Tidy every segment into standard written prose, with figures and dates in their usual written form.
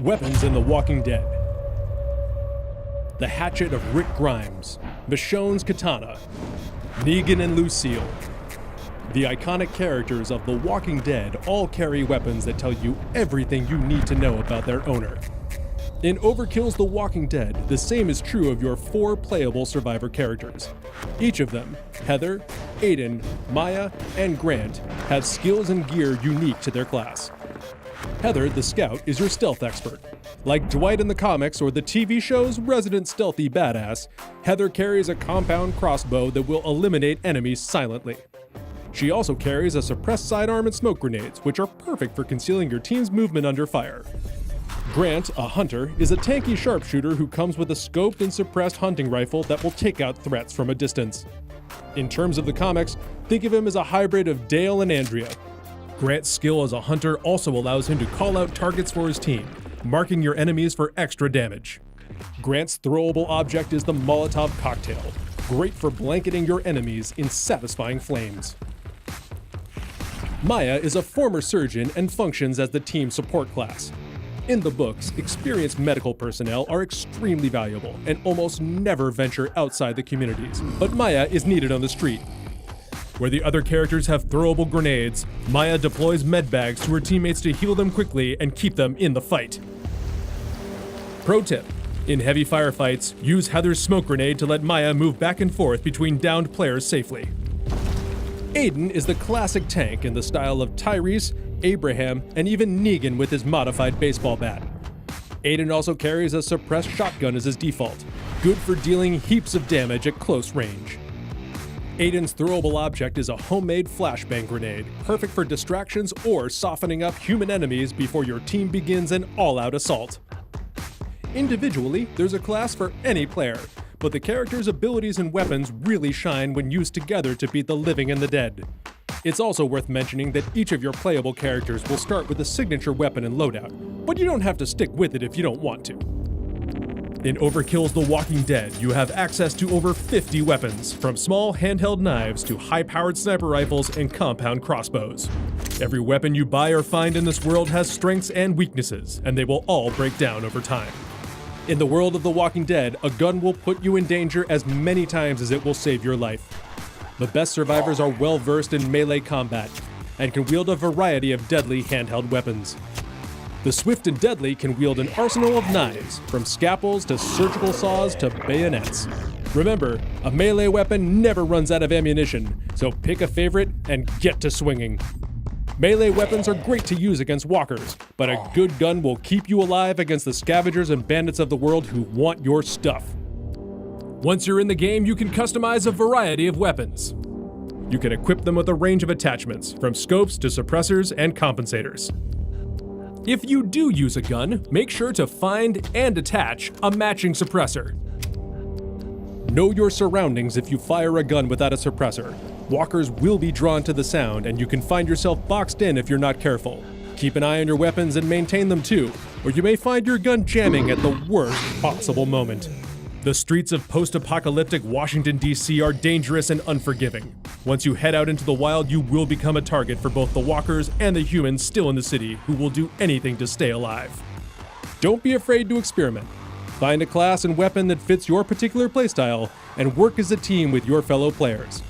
Weapons in The Walking Dead. The hatchet of Rick Grimes, Michonne's katana, Negan and Lucille. The iconic characters of The Walking Dead all carry weapons that tell you everything you need to know about their owner. In Overkill's The Walking Dead, the same is true of your 4 playable survivor characters. Each of them, Heather, Aiden, Maya, and Grant, have skills and gear unique to their class. Heather, the scout, is your stealth expert. Like Dwight in the comics or the TV show's resident stealthy badass, Heather carries a compound crossbow that will eliminate enemies silently. She also carries a suppressed sidearm and smoke grenades, which are perfect for concealing your team's movement under fire. Grant, a hunter, is a tanky sharpshooter who comes with a scoped and suppressed hunting rifle that will take out threats from a distance. In terms of the comics, think of him as a hybrid of Dale and Andrea. Grant's skill as a hunter also allows him to call out targets for his team, marking your enemies for extra damage. Grant's throwable object is the Molotov cocktail, great for blanketing your enemies in satisfying flames. Maya is a former surgeon and functions as the team support class. In the books, experienced medical personnel are extremely valuable and almost never venture outside the communities, but Maya is needed on the street. Where the other characters have throwable grenades, Maya deploys medbags to her teammates to heal them quickly and keep them in the fight. Pro tip: in heavy firefights, use Heather's smoke grenade to let Maya move back and forth between downed players safely. Aiden is the classic tank in the style of Tyrese, Abraham, and even Negan with his modified baseball bat. Aiden also carries a suppressed shotgun as his default, good for dealing heaps of damage at close range. Aiden's throwable object is a homemade flashbang grenade, perfect for distractions or softening up human enemies before your team begins an all-out assault. Individually, there's a class for any player, but the character's abilities and weapons really shine when used together to beat the living and the dead. It's also worth mentioning that each of your playable characters will start with a signature weapon and loadout, but you don't have to stick with it if you don't want to. In Overkill's The Walking Dead, you have access to over 50 weapons, from small handheld knives to high-powered sniper rifles and compound crossbows. Every weapon you buy or find in this world has strengths and weaknesses, and they will all break down over time. In the world of The Walking Dead, a gun will put you in danger as many times as it will save your life. The best survivors are well-versed in melee combat and can wield a variety of deadly handheld weapons. The swift and deadly can wield an arsenal of knives, from scalpels to surgical saws to bayonets. Remember, a melee weapon never runs out of ammunition, so pick a favorite and get to swinging. Melee weapons are great to use against walkers, but a good gun will keep you alive against the scavengers and bandits of the world who want your stuff. Once you're in the game, you can customize a variety of weapons. You can equip them with a range of attachments, from scopes to suppressors and compensators. If you do use a gun, make sure to find and attach a matching suppressor. Know your surroundings if you fire a gun without a suppressor. Walkers will be drawn to the sound, and you can find yourself boxed in if you're not careful. Keep an eye on your weapons and maintain them too, or you may find your gun jamming at the worst possible moment. The streets of post-apocalyptic Washington, D.C. are dangerous and unforgiving. Once you head out into the wild, you will become a target for both the walkers and the humans still in the city who will do anything to stay alive. Don't be afraid to experiment. Find a class and weapon that fits your particular playstyle and work as a team with your fellow players.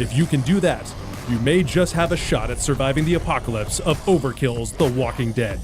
If you can do that, you may just have a shot at surviving the apocalypse of Overkill's The Walking Dead.